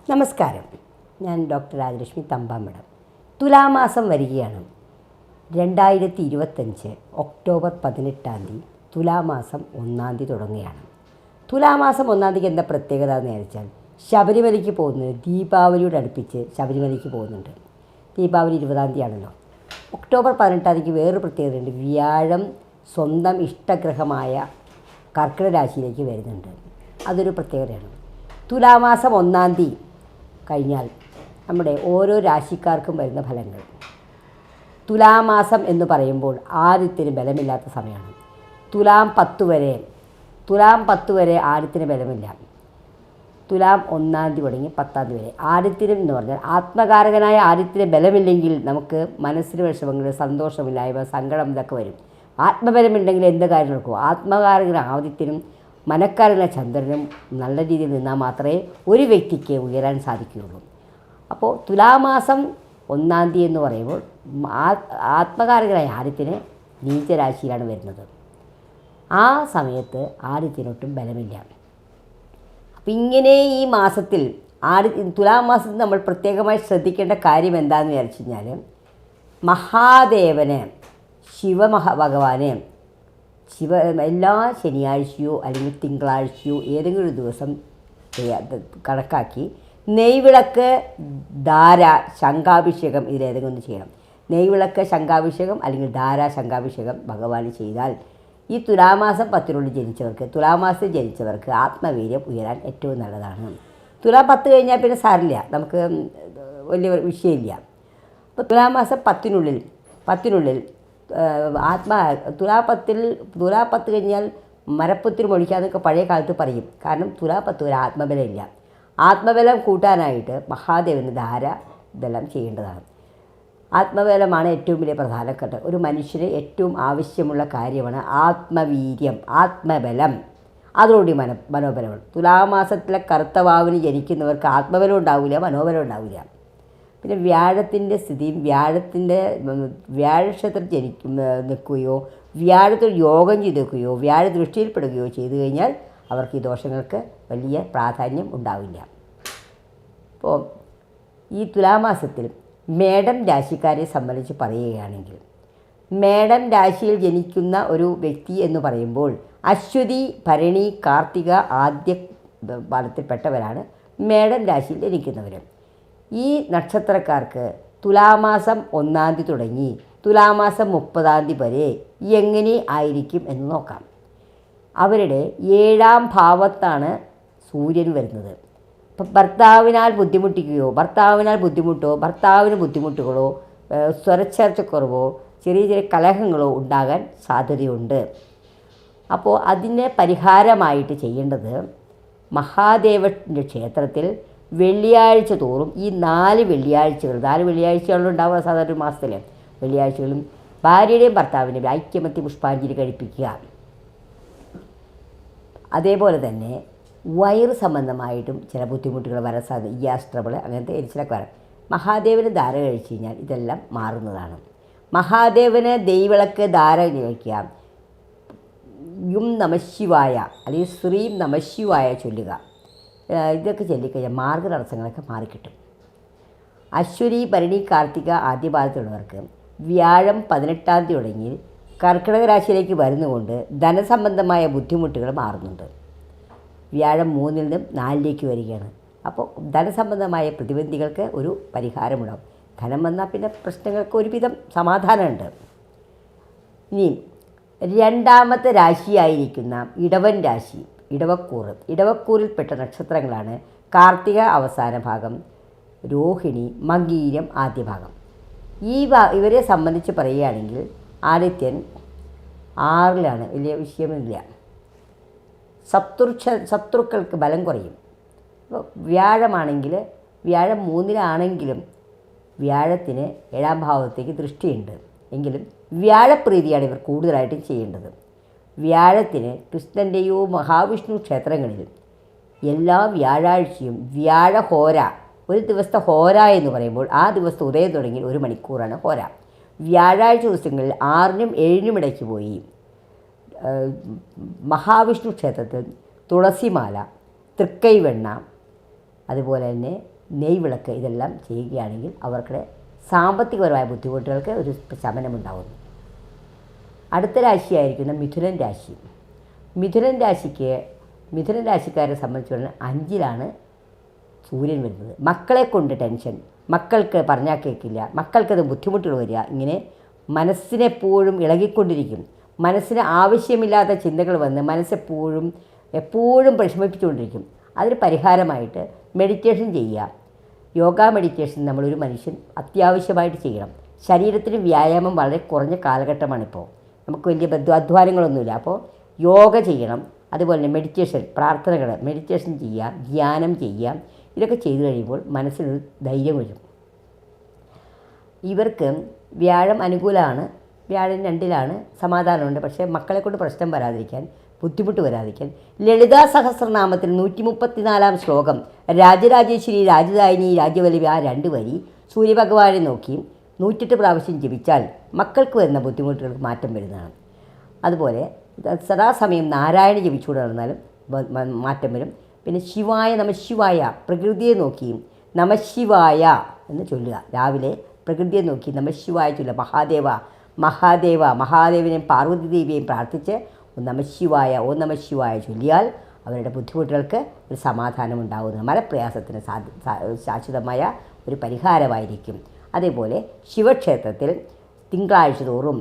നമസ്കാരം. ഞാൻ ഡോക്ടർ രാജലക്ഷ്മി തമ്പാമഠം. തുലാമാസം വരികയാണ്. 2025 ഒക്ടോബർ 18 തുലാമാസം 1 തുടങ്ങുകയാണ്. തുലാമാസം 1 എന്താ പ്രത്യേകത എന്ന് വെച്ചാൽ, ശബരിമലയ്ക്ക് പോകുന്നത് ദീപാവലിയോട് അടുപ്പിച്ച് ശബരിമലയ്ക്ക് പോകുന്നുണ്ട്. ദീപാവലി 20 ആണല്ലോ. ഒക്ടോബർ 18 വേറൊരു പ്രത്യേകതയുണ്ട്. വ്യാഴം സ്വന്തം ഇഷ്ടഗ്രഹമായ കർക്കിടക രാശിയിലേക്ക് വരുന്നുണ്ട്. അതൊരു പ്രത്യേകതയാണ്. തുലാമാസം 1 കഴിഞ്ഞാൽ നമ്മുടെ ഓരോ രാശിക്കാർക്കും വരുന്ന ഫലങ്ങൾ. തുലാമാസം എന്ന് പറയുമ്പോൾ ആദ്യത്തിന് ബലമില്ലാത്ത സമയമാണ്. തുലാം 10 വരെ ആദ്യത്തിന് ബലമില്ല. തുലാം 1 തുടങ്ങി 10 വരെ ആദിത്യനും എന്ന് പറഞ്ഞാൽ ആത്മകാരകനായ ആദിത്യന് ബലമില്ലെങ്കിൽ നമുക്ക് മനസ്സിന് വിഷമങ്ങൾ, സന്തോഷമില്ലായ്മ, സങ്കടം ഇതൊക്കെ വരും. ആത്മബലമുണ്ടെങ്കിൽ എന്ത് കാര്യം നടക്കും? ആത്മകാരകന ആദിത്യനും മനക്കാരകന ചന്ദ്രനും നല്ല രീതിയിൽ നിന്നാൽ മാത്രമേ ഒരു വ്യക്തിക്ക് ഉയരാൻ സാധിക്കുകയുള്ളൂ. അപ്പോൾ തുലാമാസം 1 എന്ന് പറയുമ്പോൾ ആത്മകാരകനായ ആദിത്യന് നീചരാശിയിലാണ് വരുന്നത്. ആ സമയത്ത് ആദിത്യനൊട്ടും ബലമില്ല. അപ്പം ഇങ്ങനെ ഈ മാസത്തിൽ തുലാമാസത്തിൽ നമ്മൾ പ്രത്യേകമായി ശ്രദ്ധിക്കേണ്ട കാര്യം എന്താണെന്ന് വിചാരിച്ചു കഴിഞ്ഞാൽ, മഹാദേവന് ഭഗവാന് എല്ലാ ശനിയാഴ്ചയോ അല്ലെങ്കിൽ തിങ്കളാഴ്ചയോ ഏതെങ്കിലും ഒരു ദിവസം കണക്കാക്കി നെയ്വിളക്ക്, ധാര, ശംഖാഭിഷേകം ഇതിലേതെങ്കിലും ഒന്ന് ചെയ്യണം. നെയ്വിളക്ക്, ശംഖാഭിഷേകം അല്ലെങ്കിൽ ധാര, ശംഖാഭിഷേകം ഭഗവാന് ചെയ്താൽ ഈ തുലാമാസം 10 തുലാമാസത്തിൽ ജനിച്ചവർക്ക് ആത്മവീര്യം ഉയരാൻ ഏറ്റവും നല്ലതാണ്. തുലാം 10 കഴിഞ്ഞാൽ പിന്നെ സാരില്ല, നമുക്ക് വലിയ വിഷയമില്ല. അപ്പോൾ തുലാമാസം 10 തുലാ 10 കഴിഞ്ഞാൽ മരപ്പുത്തിരി മൊഴിക്കാന്നൊക്കെ പഴയ കാലത്ത് പറയും. കാരണം തുലാ 10 ഒരു ആത്മബലമില്ല. ആത്മബലം കൂട്ടാനായിട്ട് മഹാദേവന് ധാര ഇതെല്ലാം ചെയ്യേണ്ടതാണ്. ആത്മബലമാണ് ഏറ്റവും വലിയ പ്രധാനപ്പെട്ട ഒരു മനുഷ്യന് ഏറ്റവും ആവശ്യമുള്ള കാര്യമാണ് ആത്മവീര്യം, ആത്മബലം. അതോടുകൂടി മനോബലമാണ്. തുലാമാസത്തിലെ കറുത്തവാവിന് ജനിക്കുന്നവർക്ക് ആത്മബലം ഉണ്ടാവില്ല, മനോബലം ഉണ്ടാവില്ല. പിന്നെ വ്യാഴത്തിൻ്റെ സ്ഥിതിയും വ്യാഴക്ഷേത്രത്തിൽ നിൽക്കുകയോ വ്യാഴത്തിൽ യോഗം ചെയ്തെക്കുകയോ വ്യാഴ ദൃഷ്ടിയിൽപ്പെടുകയോ ചെയ്തു കഴിഞ്ഞാൽ അവർക്ക് ഈ ദോഷങ്ങൾക്ക് വലിയ പ്രാധാന്യം ഉണ്ടാവില്ല. അപ്പോൾ ഈ തുലാമാസത്തിൽ മേടം രാശിക്കാരെ സംബന്ധിച്ച് പറയുകയാണെങ്കിൽ, മേടം രാശിയിൽ ജനിക്കുന്ന ഒരു വ്യക്തി എന്ന് പറയുമ്പോൾ അശ്വതി, ഭരണി, കാർത്തിക ആദ്യ പാദത്തിൽപ്പെട്ടവരാണ് മേടം രാശിയിൽ ജനിക്കുന്നവർ. ഈ നക്ഷത്രക്കാർക്ക് തുലാമാസം 1 തുടങ്ങി തുലാമാസം 30 വരെ എങ്ങനെ ആയിരിക്കും എന്ന് നോക്കാം. അവരുടെ 7ാം ഭാവത്താണ് സൂര്യൻ വരുന്നത്. ഇപ്പം ഭർത്താവിന് ബുദ്ധിമുട്ടുകളോ സ്വരച്ചേർച്ചക്കുറവോ ചെറിയ ചെറിയ കലഹങ്ങളോ ഉണ്ടാകാൻ സാധ്യതയുണ്ട്. അപ്പോൾ അതിന് പരിഹാരമായിട്ട് ചെയ്യേണ്ടത്, മഹാദേവൻ്റെ ക്ഷേത്രത്തിൽ വെള്ളിയാഴ്ച തോറും ഈ 4 വെള്ളിയാഴ്ചകളും ഉണ്ടാവുക സാധാരണ ഒരു മാസത്തിൽ വെള്ളിയാഴ്ചകളും ഭാര്യയുടെയും ഭർത്താവിൻ്റെയും ഐക്യമത്യ പുഷ്പാഞ്ജലി കഴിപ്പിക്കുക. അതേപോലെ തന്നെ വയറ് സംബന്ധമായിട്ടും ചില ബുദ്ധിമുട്ടുകൾ വരാൻ സാധ്യത, ഗ്യാസ് ട്രബിൾ അങ്ങനത്തെ എരിച്ചിലൊക്കെ വരാം. മഹാദേവന് ധാര കഴിച്ച് കഴിഞ്ഞാൽ ഇതെല്ലാം മാറുന്നതാണ്. മഹാദേവന് ദൈവവിളക്ക് ധാര കഴിക്കുക, യും നമശിവായ അല്ലെങ്കിൽ ശ്രീം നമശിവായ ചൊല്ലുക. ഇതൊക്കെ ചൊല്ലിക്കഴിഞ്ഞാൽ മാർഗ്ഗതടസ്സങ്ങളൊക്കെ മാറിക്കിട്ടും. അശ്വതി, ഭരണി, കാർത്തിക ആദ്യപാദത്തിലുള്ളവർക്ക് വ്യാഴം 18 തുടങ്ങി കർക്കിടക രാശിയിലേക്ക് വരുന്നതുകൊണ്ട് ധനസംബന്ധമായ ബുദ്ധിമുട്ടുകൾ മാറുന്നുണ്ട്. വ്യാഴം 3 നിന്നും 4 വരികയാണ്. അപ്പോൾ ധനസംബന്ധമായ പ്രതിബന്ധികൾക്ക് ഒരു പരിഹാരമുണ്ടാകും. ധനം വന്നാൽ പിന്നെ പ്രശ്നങ്ങൾക്ക് ഒരുവിധം സമാധാനമുണ്ട്. ഇനി 2ാമത്തെ രാശിയായിരിക്കുന്ന ഇടവൻ രാശി, ഇടവക്കൂറിൽപ്പെട്ട നക്ഷത്രങ്ങളാണ് കാർത്തിക അവസാന ഭാഗം, രോഹിണി, മകീരം ആദ്യ ഭാഗം. ഇവരെ സംബന്ധിച്ച് പറയുകയാണെങ്കിൽ ആദിത്യൻ 6ലാണ്, വലിയ വിഷയമില്ല. ശത്രുക്കൾക്ക് ബലം കുറയും. അപ്പോൾ വ്യാഴം 3 വ്യാഴത്തിന് 7ാം ഭാവത്തേക്ക് ദൃഷ്ടിയുണ്ട്. എങ്കിലും വ്യാഴപ്രീതിയാണ് ഇവർ കൂടുതലായിട്ടും ചെയ്യേണ്ടത്. വ്യാഴത്തിന് കൃഷ്ണൻ്റെയോ മഹാവിഷ്ണു ക്ഷേത്രങ്ങളിൽ എല്ലാ വ്യാഴാഴ്ചയും വ്യാഴഹോര, ഒരു ദിവസത്തെ ഹോര എന്ന് പറയുമ്പോൾ ആ ദിവസത്തെ ഉദയം തുടങ്ങി 1 മണിക്കൂറാണ് ഹോര. വ്യാഴാഴ്ച ദിവസങ്ങളിൽ 6നും 7നും ഇടയ്ക്ക് പോയി മഹാവിഷ്ണു ക്ഷേത്രത്തിൽ തുളസിമാല, തൃക്കൈവെണ്ണ, അതുപോലെ തന്നെ നെയ്വിളക്ക് ഇതെല്ലാം ചെയ്യുകയാണെങ്കിൽ അവർക്ക് സാമ്പത്തികപരമായ ബുദ്ധിമുട്ടുകൾക്ക് ഒരു ശമനമുണ്ടാകുന്നു. അടുത്ത രാശിയായിരിക്കുന്ന മിഥുനൻ രാശി. മിഥുനൻ രാശിക്കാരെ സംബന്ധിച്ചിടത്തോളം 5-ലാണ് സൂര്യൻ വരുന്നത്. മക്കളെ കൊണ്ട് ടെൻഷൻ, മക്കൾക്ക് പറഞ്ഞാൽ കേൾക്കില്ല, മക്കൾക്കത് ബുദ്ധിമുട്ടുകൾ വരിക, ഇങ്ങനെ മനസ്സിനെപ്പോഴും ഇളകിക്കൊണ്ടിരിക്കും. മനസ്സിന് ആവശ്യമില്ലാത്ത ചിന്തകൾ വന്ന് എപ്പോഴും വിഷമിപ്പിച്ചുകൊണ്ടിരിക്കും. അതിന് പരിഹാരമായിട്ട് മെഡിറ്റേഷൻ ചെയ്യുക. യോഗ മെഡിറ്റേഷൻ നമ്മളൊരു മനുഷ്യൻ അത്യാവശ്യമായിട്ട് ചെയ്യണം. ശരീരത്തിന് വ്യായാമം വളരെ കുറഞ്ഞ കാലഘട്ടമാണിപ്പോൾ. നമുക്ക് വലിയ അധ്വാനങ്ങളൊന്നുമില്ല. അപ്പോൾ യോഗ ചെയ്യണം. അതുപോലെ തന്നെ മെഡിറ്റേഷൻ ചെയ്യുക, ധ്യാനം ചെയ്യുക. ഇതൊക്കെ ചെയ്തു കഴിയുമ്പോൾ മനസ്സിനൊരു ധൈര്യം വരും. ഇവർക്ക് വ്യാഴം അനുകൂലമാണ്. വ്യാഴം 2-ലാണ്, സമാധാനമുണ്ട്. പക്ഷേ മക്കളെ കൊണ്ട് പ്രശ്നം വരാതിരിക്കാൻ, ബുദ്ധിമുട്ട് വരാതിരിക്കാൻ ലളിതാ സഹസ്രനാമത്തിൽ 134-ാം ശ്ലോകം രാജരാജേശ്വരി രാജധാനി രാജ്യവല്ലഭി ആ 2 വരി സൂര്യഭഗവാനെ നോക്കി 108 പ്രാവശ്യം ജപിച്ചാൽ മക്കൾക്ക് വരുന്ന ബുദ്ധിമുട്ടുകൾക്ക് മാറ്റം വരുന്നതാണ്. അതുപോലെ സദാസമയം നാരായണ ജപിച്ചുകൊണ്ട് നടന്നാലും മാറ്റം വരും. പിന്നെ നമശിവായ പ്രകൃതിയെ നോക്കി നമശിവായ എന്ന് ചൊല്ലുക. രാവിലെ പ്രകൃതിയെ നോക്കി നമശിവായ ചൊല്ലുക. മഹാദേവനെയും പാർവതി ദേവിയെയും പ്രാർത്ഥിച്ച് ഓം നമശിവായ ചൊല്ലിയാൽ അവരുടെ ബുദ്ധിമുട്ടുകൾക്ക് ഒരു സമാധാനം ഉണ്ടാകുന്നു. മനപ്രയാസത്തിന് ശാശ്വതമായ ഒരു പരിഹാരമായിരിക്കും. അതേപോലെ ശിവക്ഷേത്രത്തിൽ തിങ്കളാഴ്ച തോറും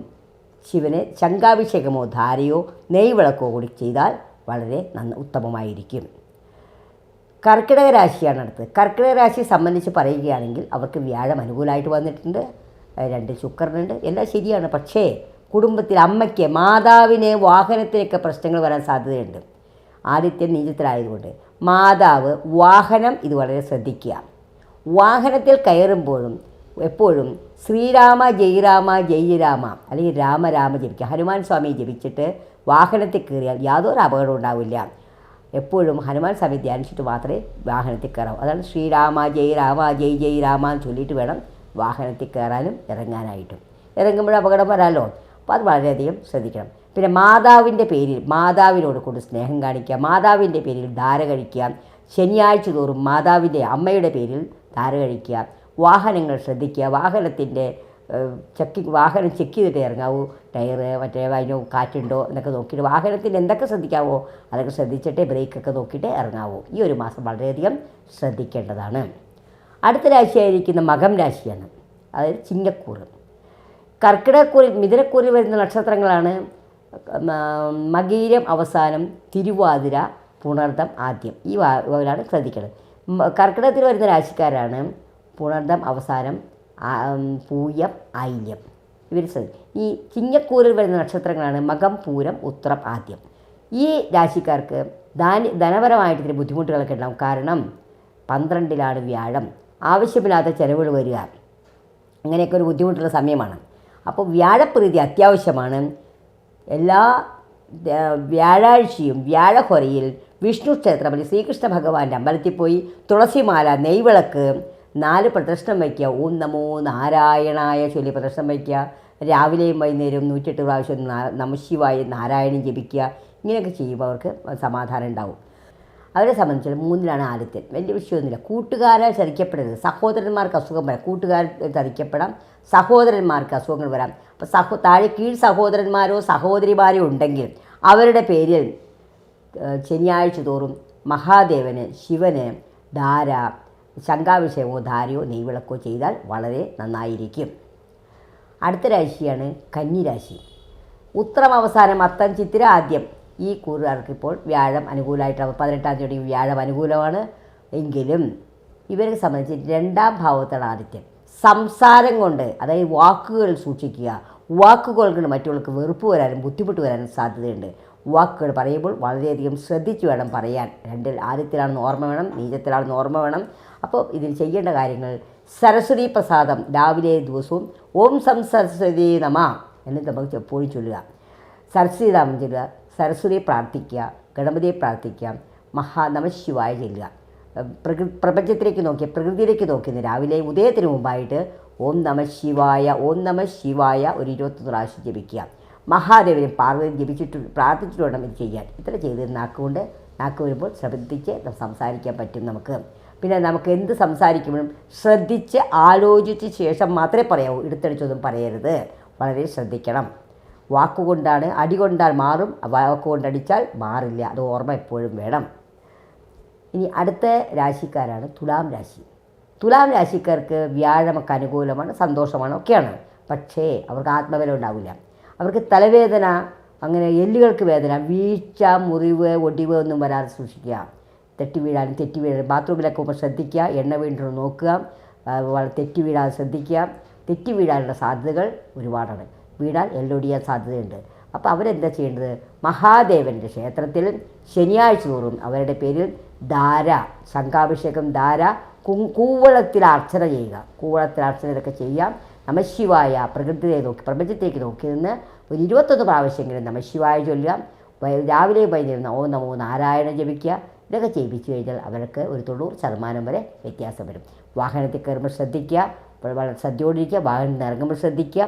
ശിവന് ശംഖാഭിഷേകമോ ധാരയോ നെയ്വിളക്കോ കൂടി ചെയ്താൽ വളരെ ഉത്തമമായിരിക്കും. കർക്കിടക രാശിയാണ് അടുത്തത്. കർക്കിടക രാശിയെ സംബന്ധിച്ച് പറയുകയാണെങ്കിൽ അവർക്ക് വ്യാഴം അനുകൂലമായിട്ട് വന്നിട്ടുണ്ട്, 2 ശുക്രനുണ്ട്, എല്ലാം ശരിയാണ്. പക്ഷേ കുടുംബത്തിൽ അമ്മയ്ക്ക്, മാതാവിന് വാഹനത്തിനൊക്കെ പ്രശ്നങ്ങൾ വരാൻ സാധ്യതയുണ്ട്. ആദിത്യൻ നീചത്തിലായതുകൊണ്ട് മാതാവ് വാഹനം ഇത് വളരെ ശ്രദ്ധിക്കുക. വാഹനത്തിൽ കയറുമ്പോഴും എപ്പോഴും ശ്രീരാമ ജയ് രാമ ജയ് രാമ അല്ലെങ്കിൽ രാമ ജപിക്കുക. ഹനുമാൻ സ്വാമിയെ ജപിച്ചിട്ട് വാഹനത്തിൽ കയറിയാൽ യാതൊരു അപകടവും ഉണ്ടാവില്ല. എപ്പോഴും ഹനുമാൻ സ്വാമി ധ്യാനിച്ചിട്ട് മാത്രമേ വാഹനത്തിൽ കയറാവൂ. അതാണ് ശ്രീരാമ ജയ് രാമ എന്ന് ചൊല്ലിയിട്ട് വേണം വാഹനത്തിൽ കയറാനും ഇറങ്ങാനായിട്ടും. ഇറങ്ങുമ്പോൾ അപകടം വരാമല്ലോ. അപ്പോൾ അത് വളരെയധികം ശ്രദ്ധിക്കണം. പിന്നെ മാതാവിനോട് കൊണ്ട് സ്നേഹം കാണിക്കുക. മാതാവിൻ്റെ പേരിൽ ധാര കഴിക്കുക. ശനിയാഴ്ച തോറും അമ്മയുടെ പേരിൽ ധാര കഴിക്കുക. വാഹനങ്ങൾ ശ്രദ്ധിക്കുക. വാഹനം ചെക്ക് ചെയ്തിട്ട് ഇറങ്ങാവൂ. ടയറ് അതിന് കാറ്റുണ്ടോ എന്നൊക്കെ നോക്കിയിട്ട് വാഹനത്തിൽ എന്തൊക്കെ ശ്രദ്ധിക്കാവോ അതൊക്കെ ശ്രദ്ധിച്ചിട്ട് ബ്രേക്കൊക്കെ നോക്കിയിട്ട് ഇറങ്ങാവൂ. ഈ ഒരു മാസം വളരെയധികം ശ്രദ്ധിക്കേണ്ടതാണ്. അടുത്ത രാശിയായിരിക്കുന്ന മകം രാശിയാണ്, അതായത് ചിങ്ങക്കൂറ്. മിഥുനക്കൂറിൽ വരുന്ന നക്ഷത്രങ്ങളാണ് മകീരം അവസാനം, തിരുവാതിര, പുണർദം ആദ്യം. ഈ വാരാണ് ശ്രദ്ധിക്കേണ്ടത്. കർക്കിടകത്തിൽ വരുന്ന രാശിക്കാരാണ് പുണർദം അവസാനം, പൂയം, ആയില്യം. ഇവർ ഈ ചിങ്ങക്കൂറിൽ വരുന്ന നക്ഷത്രങ്ങളാണ് മകം, പൂരം, ഉത്രം ആദ്യം. ഈ രാശിക്കാർക്ക് ധനപരമായിട്ട് ഇത്തിരി ബുദ്ധിമുട്ടുകളൊക്കെ ഉണ്ടാകും. കാരണം 12-ലാണ് വ്യാഴം. ആവശ്യമില്ലാത്ത ചിലവുകൾ വരിക, അങ്ങനെയൊക്കെ ഒരു ബുദ്ധിമുട്ടുള്ള സമയമാണ്. അപ്പോൾ വ്യാഴപ്രീതി അത്യാവശ്യമാണ്. എല്ലാ വ്യാഴാഴ്ചയും വ്യാഴഹൊരയിൽ വിഷ്ണു ക്ഷേത്രം അല്ലെങ്കിൽ ശ്രീകൃഷ്ണ ഭഗവാന്റെ അമ്പലത്തിൽ പോയി തുളസിമാല, നെയ്വിളക്ക് 4 പ്രദക്ഷിണം വയ്ക്കുക. ഓം നമോ നാരായണായ ചൊല്ലി പ്രദക്ഷിണം വയ്ക്കുക. രാവിലെയും വൈകുന്നേരവും 108 പ്രാവശ്യം നമശിവായ നാരായണൻ ജപിക്കുക. ഇങ്ങനെയൊക്കെ ചെയ്യുമ്പോൾ അവർക്ക് സമാധാനം ഉണ്ടാവും. അവരെ സംബന്ധിച്ച് 3-ലാണ് ആദിത്യൻ. വലിയ വിഷയമൊന്നുമില്ല. കൂട്ടുകാരാൽ ചതിക്കപ്പെടരുത്. സഹോദരന്മാർക്ക് അസുഖം വരാം. കൂട്ടുകാർ ചതിക്കപ്പെടാം, സഹോദരന്മാർക്ക് അസുഖങ്ങൾ വരാം. അപ്പോൾ കീഴ് സഹോദരന്മാരോ സഹോദരിമാരോ ഉണ്ടെങ്കിൽ അവരുടെ പേരിൽ ശനിയാഴ്ച തോറും മഹാദേവന്, ശിവന് ശംഖാഭിഷേകമോ ധാരയോ നെയ്വിളക്കോ ചെയ്താൽ വളരെ നന്നായിരിക്കും. അടുത്ത രാശിയാണ് കന്നിരാശി. ഉത്രം അവസാനം, അത്തം, ചിത്തിര ആദ്യം. ഈ കൂറുകാർക്ക് ഇപ്പോൾ വ്യാഴം അനുകൂലമായിട്ടാണ്. 18-ാം തീയതി വ്യാഴം അനുകൂലമാണ്. എങ്കിലും ഇവരെ സംബന്ധിച്ച് 2-ാം ഭാവത്താണ് ആദിത്യൻ. സംസാരം കൊണ്ട്, അതായത് വാക്കുകൾ സൂക്ഷിക്കുക. വാക്കുകൾ കൊണ്ട് മറ്റുള്ളവർക്ക് വെറുപ്പ് വരാനും ബുദ്ധിമുട്ട് വരാനും സാധ്യതയുണ്ട്. വാക്കുകൾ പറയുമ്പോൾ വളരെയധികം ശ്രദ്ധിച്ച് വേണം പറയാൻ. ആദിത്യത്തിലാണെന്ന് ഓർമ്മ വേണം, നീചത്തിലാണെന്ന് ഓർമ്മ വേണം. അപ്പോൾ ഇതിൽ ചെയ്യേണ്ട കാര്യങ്ങൾ: സരസ്വതി പ്രസാദം രാവിലെ ദിവസവും ഓം സം സരസ്വതി നമ എന്ന് നമുക്ക് എപ്പോഴും ചൊല്ലുക. സരസ്വതി നാമം ചൊല്ലുക, സരസ്വതിയെ പ്രാർത്ഥിക്കുക, ഗണപതിയെ പ്രാർത്ഥിക്കുക, നമശിവായ ചൊല്ലുക. പ്രപഞ്ചത്തിലേക്ക് നോക്കി, പ്രകൃതിയിലേക്ക് നോക്കി രാവിലെ ഉദയത്തിന് മുമ്പായിട്ട് ഓം നമശിവായ ഒരു 21 പ്രാവശ്യം ജപിക്കുക. മഹാദേവനെ, പാർവതി പ്രാർത്ഥിച്ചിട്ട് വേണം ഇത് ചെയ്യാൻ. ഇത്ര ചെയ്ത് നാക്ക് വരുമ്പോൾ ശ്രദ്ധിച്ച് സംസാരിക്കാൻ പറ്റും നമുക്ക്. പിന്നെ നമുക്ക് എന്ത് സംസാരിക്കുമ്പോഴും ശ്രദ്ധിച്ച് ആലോചിച്ച ശേഷം മാത്രമേ പറയാവൂ. എടുത്തടിച്ചൊന്നും പറയരുത്, വളരെ ശ്രദ്ധിക്കണം. വാക്കുകൊണ്ടാണ്, അടി കൊണ്ടാൽ മാറും, വാക്കുകൊണ്ടടിച്ചാൽ മാറില്ല. അത് ഓർമ്മ എപ്പോഴും വേണം. ഇനി അടുത്ത രാശിക്കാരാണ് തുലാം രാശി. തുലാം രാശിക്കാർക്ക് വ്യാഴമൊക്കെ അനുകൂലമാണ്, സന്തോഷമാണ്, ഒക്കെയാണ്. പക്ഷേ അവർക്ക് ആത്മബലം ഉണ്ടാവില്ല. അവർക്ക് തലവേദന, അങ്ങനെ എല്ലുകൾക്ക് വേദന, വീഴ്ച, മുറിവ്, ഒടിവ് ഒന്നും വരാതെ സൂക്ഷിക്കുക. തെറ്റി വീഴാനും ബാത്റൂമിലൊക്കെ പോകുമ്പോൾ ശ്രദ്ധിക്കുക. എണ്ണ വീണ്ടും നോക്കുക. തെറ്റി വീഴാതെ ശ്രദ്ധിക്കുക. തെറ്റി വീഴാനുള്ള സാധ്യതകൾ ഒരുപാടാണ്. വീഴാൻ എല്ലൊടിയാൻ സാധ്യതയുണ്ട്. അപ്പോൾ അവരെന്താ ചെയ്യേണ്ടത്? മഹാദേവൻ്റെ ക്ഷേത്രത്തിൽ ശനിയാഴ്ച തോറും അവരുടെ പേരിൽ ധാര, ശംഖാഭിഷേകം, ധാര, കൂവളത്തിൽ അർച്ചന ചെയ്യുക. കൂവളത്തിൽ അർച്ചന ഇതൊക്കെ ചെയ്യാം. നമശിവായ പ്രകൃതിയെ നോക്കി, പ്രപഞ്ചത്തേക്ക് നോക്കി നിന്ന് ഒരു 21 പ്രാവശ്യമെങ്കിലും നമശിവായ ചൊല്ലുക. രാവിലെയും വൈകുന്നേരം ഓം നമോ നാരായണ ജപിക്കുക. ഇതൊക്കെ ചെയ്യിപ്പിച്ചു കഴിഞ്ഞാൽ അവർക്ക് ഒരു 90% വരെ വ്യത്യാസം വരും. വാഹനത്തിൽ കയറുമ്പോൾ ശ്രദ്ധിക്കുക, ശ്രദ്ധയോടിരിക്കുക. വാഹനത്തിൽ ഇറങ്ങുമ്പോൾ ശ്രദ്ധിക്കുക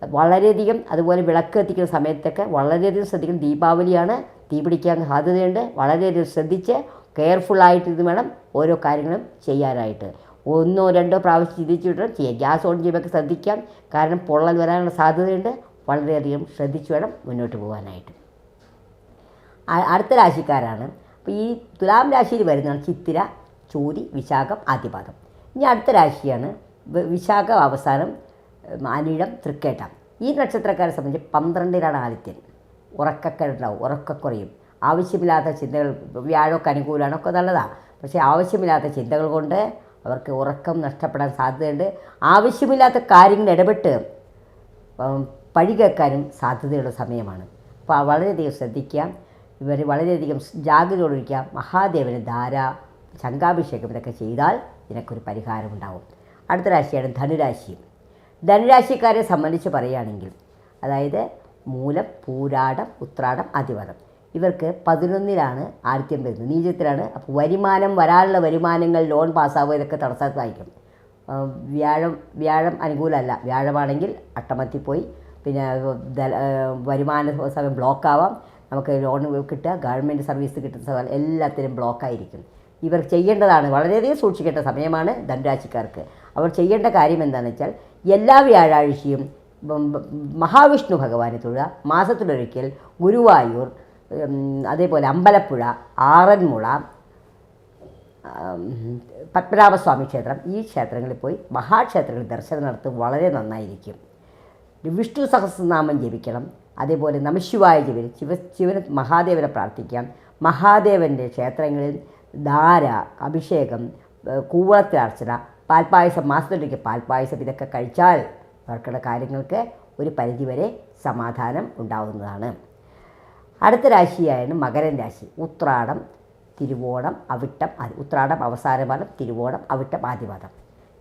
വളരെയധികം. അതുപോലെ വിളക്ക് എത്തിക്കുന്ന സമയത്തൊക്കെ വളരെയധികം ശ്രദ്ധിക്കണം. ദീപാവലിയാണ്, തീ പിടിക്കാൻ സാധ്യതയുണ്ട്. വളരെയധികം ശ്രദ്ധിച്ച് കെയർഫുള്ളായിട്ട് ഇത് വേണം ഓരോ കാര്യങ്ങളും ചെയ്യാനായിട്ട്. 1 or 2 പ്രാവശ്യം ചിന്തിച്ചു വിടണം ചെയ്യുക. ഗ്യാസ് ഓൺ ചെയ്യുമ്പോൾ ശ്രദ്ധിക്കാം, കാരണം പൊള്ളൽ വരാനുള്ള സാധ്യതയുണ്ട്. വളരെയധികം ശ്രദ്ധിച്ചു വേണം മുന്നോട്ട് പോകാനായിട്ട്. അടുത്ത രാശിക്കാരാണ്. അപ്പോൾ ഈ തുലാം രാശിയിൽ വരുന്നതാണ് ചിത്തിര, ചോതി, വിശാഖം, ആദ്യപാദം. ഇനി അടുത്ത രാശിയാണ് വിശാഖം അവസാനം, അനിഴം, തൃക്കേട്ട. ഈ നക്ഷത്രക്കാരെ സംബന്ധിച്ച് 12ലാണ് ആദിത്യൻ. ഉറക്കക്കേടുണ്ടാവും, ഉറക്കക്കുറയും, ആവശ്യമില്ലാത്ത ചിന്തകൾ. വ്യാഴമൊക്കെ അനുകൂലമാണ്, ഒക്കെ നല്ലതാണ്. പക്ഷേ ആവശ്യമില്ലാത്ത ചിന്തകൾ കൊണ്ട് അവർക്ക് ഉറക്കം നഷ്ടപ്പെടാൻ സാധ്യതയുണ്ട്. ആവശ്യമില്ലാത്ത കാര്യങ്ങൾ ഇടപെട്ട് പഴി കേൾക്കാനും സാധ്യതയുള്ള സമയമാണ്. അപ്പോൾ വളരെയധികം ശ്രദ്ധിക്കുക. ഇവർ വളരെയധികം ജാഗ്രതയോടിരിക്കുക. മഹാദേവന് ധാര, ശംഖാഭിഷേകം ഇതൊക്കെ ചെയ്താൽ ഇതിനൊക്കൊരു പരിഹാരമുണ്ടാവും. അടുത്ത രാശിയാണ് ധനുരാശി. ധനുരാശിക്കാരെ സംബന്ധിച്ച് പറയുകയാണെങ്കിൽ, അതായത് മൂലം, പൂരാടം, ഉത്രാടം, ആദ്യപാദം. ഇവർക്ക് 11ലാണ് ആദിത്യം വരുന്നത്, നീചത്തിലാണ്. അപ്പോൾ വരാനുള്ള വരുമാനങ്ങൾ, ലോൺ പാസ്സാവുക, ഇതൊക്കെ തടസ്സമായിരിക്കും. വ്യാഴം അനുകൂലമല്ല. വ്യാഴമാണെങ്കിൽ അട്ടമത്തിൽ പോയി പിന്നെ വരുമാന സമയം ബ്ലോക്കാവാം. നമുക്ക് ലോൺ കിട്ടുക, ഗവൺമെൻറ് സർവീസ് കിട്ടുന്ന സമയം എല്ലാത്തിനും ബ്ലോക്കായിരിക്കും. ഇവർ ചെയ്യേണ്ടതാണ്, വളരെയധികം സൂക്ഷിക്കേണ്ട സമയമാണ് ധനുരാശിക്കാർക്ക്. അവർ ചെയ്യേണ്ട കാര്യം എന്താണെന്ന് വെച്ചാൽ, എല്ലാ വ്യാഴാഴ്ചയും മഹാവിഷ്ണു ഭഗവാനെ തൊഴുക. മാസത്തിലൊരിക്കൽ ഗുരുവായൂർ, അതേപോലെ അമ്പലപ്പുഴ, ആറന്മുള, പത്മനാഭസ്വാമി ക്ഷേത്രം, ഈ ക്ഷേത്രങ്ങളിൽ പോയി മഹാക്ഷേത്രങ്ങളിൽ ദർശനം നടത്തും. വളരെ നന്നായിരിക്കും. വിഷ്ണു സഹസ്രനാമം ജപിക്കണം. അതേപോലെ നമശിവായ ശിവന് മഹാദേവനെ പ്രാർത്ഥിക്കാം. മഹാദേവൻ്റെ ക്ഷേത്രങ്ങളിൽ ധാര, അഭിഷേകം, കൂവളത്തിലർച്ചന, പാൽപ്പായസം, മാസത്തിലൊരിക്കൽ പാൽപ്പായസം, ഇതൊക്കെ കഴിച്ചാൽ അവർക്കുള്ള കാര്യങ്ങൾക്ക് ഒരു പരിധിവരെ സമാധാനം ഉണ്ടാവുന്നതാണ്. അടുത്ത രാശിയായാണ് മകരൻ രാശി. ഉത്രാടം, തിരുവോണം, അവിട്ടം, ഉത്രാടം അവസാനപാദം, തിരുവോണം, അവിട്ടം, ആദ്യപാദം.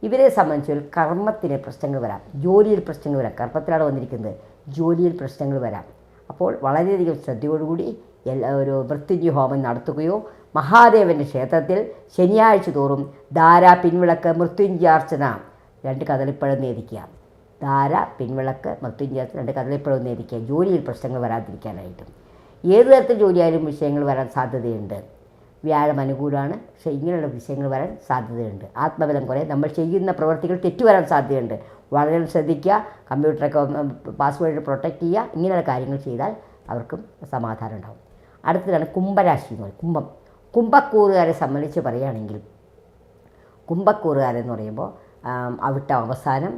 ഇവരെ സംബന്ധിച്ച് ഒരു കർമ്മത്തിന് പ്രശ്നങ്ങൾ വരാം, ജോലിയിൽ പ്രശ്നങ്ങൾ വരാം. കർമ്മത്തിലാണ് വന്നിരിക്കുന്നത്, ജോലിയിൽ പ്രശ്നങ്ങൾ വരാം. അപ്പോൾ വളരെയധികം ശ്രദ്ധയോടുകൂടി ഒരു മൃത്യുഞ്ജയ ഹോമം നടത്തുകയോ, മഹാദേവൻ്റെ ക്ഷേത്രത്തിൽ ശനിയാഴ്ച തോറും ധാര, പിൻവിളക്ക്, മൃത്യുഞ്ജയാർച്ചന 2 കദളിപ്പഴം നേദിക്കുക. ധാര, പിൻവിളക്ക്, മൃത്യുഞ്ജയാർച്ചന 2 കദളിപ്പഴം നേദിക്കുക, ജോലിയിൽ പ്രശ്നങ്ങൾ വരാതിരിക്കാനായിട്ടും. ഏത് തരത്തിൽ ജോലിയായാലും വിഷയങ്ങൾ വരാൻ സാധ്യതയുണ്ട്. വ്യാഴം അനുകൂലമാണ്, പക്ഷേ ഇങ്ങനെയുള്ള വിഷയങ്ങൾ വരാൻ സാധ്യതയുണ്ട്. ആത്മബലം കുറേ, നമ്മൾ ചെയ്യുന്ന പ്രവൃത്തികൾ തെറ്റുവരാൻ സാധ്യതയുണ്ട്. വളരെ ശ്രദ്ധിക്കുക. കമ്പ്യൂട്ടറൊക്കെ പാസ്വേഡ് പ്രൊട്ടക്റ്റ് ചെയ്യുക. ഇങ്ങനെയുള്ള കാര്യങ്ങൾ ചെയ്താൽ അവർക്കും സമാധാനം ഉണ്ടാവും. അടുത്തതാണ് കുംഭരാശി എന്ന് പറയും. കുംഭക്കൂറുകാരെ സംബന്ധിച്ച് പറയുകയാണെങ്കിൽ, കുംഭക്കൂറുകാരെന്ന് പറയുമ്പോൾ അവിട്ടം അവസാനം,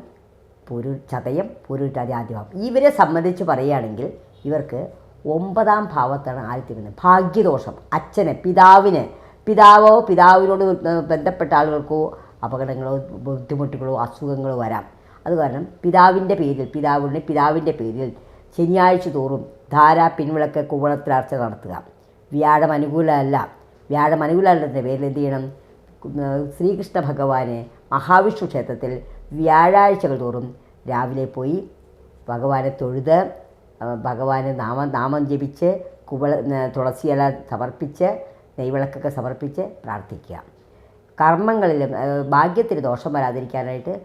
ചതയം, പൂരുരുട്ടാതി, ആദ്യഭാവം. ഇവരെ സംബന്ധിച്ച് പറയുകയാണെങ്കിൽ ഇവർക്ക് 9ാം ഭാവത്താണ് ആദിത്യം വരുന്നത്. ഭാഗ്യദോഷം. അച്ഛന്, പിതാവിനോട് ബന്ധപ്പെട്ട ആളുകൾക്കോ അപകടങ്ങളോ ബുദ്ധിമുട്ടുകളോ അസുഖങ്ങളോ വരാം. അത് കാരണം പിതാവിൻ്റെ പേരിൽ ശനിയാഴ്ച തോറും ധാര, പിൻവിളക്ക്, കൂവളത്തിലർച്ച നടത്തുക. വ്യാഴം അനുകൂലമല്ലാത്ത പേരിൽ എന്ത് ചെയ്യണം? ശ്രീകൃഷ്ണ ഭഗവാനെ മഹാവിഷ്ണു ക്ഷേത്രത്തിൽ വ്യാഴാഴ്ചകൾ തോറും രാവിലെ പോയി ഭഗവാനെ തൊഴുത്, ഭഗവാന് നാമം ജപിച്ച്, തുളസിയില സമർപ്പിച്ച്, നെയ്വിളക്കൊക്കെ സമർപ്പിച്ച് പ്രാർത്ഥിക്കുക. കർമ്മങ്ങളിലും ഭാഗ്യത്തിന് ദോഷം വരാതിരിക്കാനായിട്ട്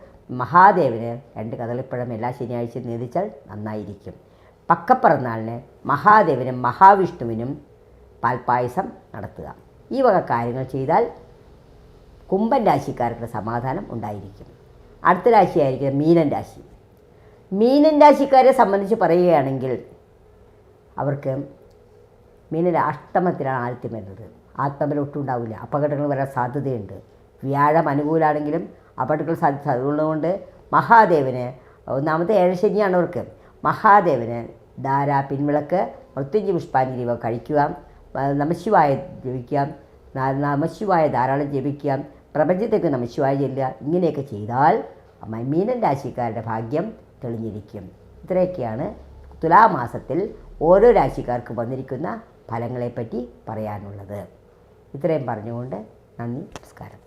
മഹാദേവന് 2 കദളിപ്പഴം എല്ലാ ശനിയാഴ്ചയും നേദിച്ചാൽ നന്നായിരിക്കും. പക്കപ്പിറന്നാളിന് മഹാദേവനും മഹാവിഷ്ണുവിനും പാൽപ്പായസം നടത്തുക. ഈ വക കാര്യങ്ങൾ ചെയ്താൽ കുംഭൻ രാശിക്കാർക്ക് സമാധാനം ഉണ്ടായിരിക്കും. അടുത്ത രാശിയായിരിക്കും മീനൻ രാശി. മീനൻ രാശിക്കാരെ സംബന്ധിച്ച് പറയുകയാണെങ്കിൽ അവർക്ക് മീനൻ്റെ അഷ്ടമത്തിലാണ് ആദ്യം വരുന്നത്. ആത്മബലം ഒട്ടും ഉണ്ടാവില്ല. അപകടങ്ങൾ വരാൻ സാധ്യതയുണ്ട്. വ്യാഴം അനുകൂലമാണെങ്കിലും അപകടങ്ങൾ സാധ്യതയുള്ളതുകൊണ്ട് മഹാദേവന് ഒന്നാമത്തെ ഏഴശനിയാണ് അവർക്ക്. മഹാദേവന് ധാര, പിൻവിളക്ക്, മൃത്യുഞ്ജയ പുഷ്പാഞ്ജലി ഇവ കഴിക്കുക, നമശിവായ ജപിക്കുക, നമശിവായ ധാരാളം ജപിക്കുക, പ്രപഞ്ചത്തേക്ക് നമശിവായ ചെല്ലുക. ഇങ്ങനെയൊക്കെ ചെയ്താൽ മീനൻ രാശിക്കാരുടെ ഭാഗ്യം തെളിഞ്ഞിരിക്കും. ഇത്രയൊക്കെയാണ് തുലാമാസത്തിൽ ഓരോ രാശിക്കാർക്കും വന്നിരിക്കുന്ന ഫലങ്ങളെപ്പറ്റി പറയാനുള്ളത്. ഇത്രയും പറഞ്ഞുകൊണ്ട് നന്ദി, നമസ്കാരം.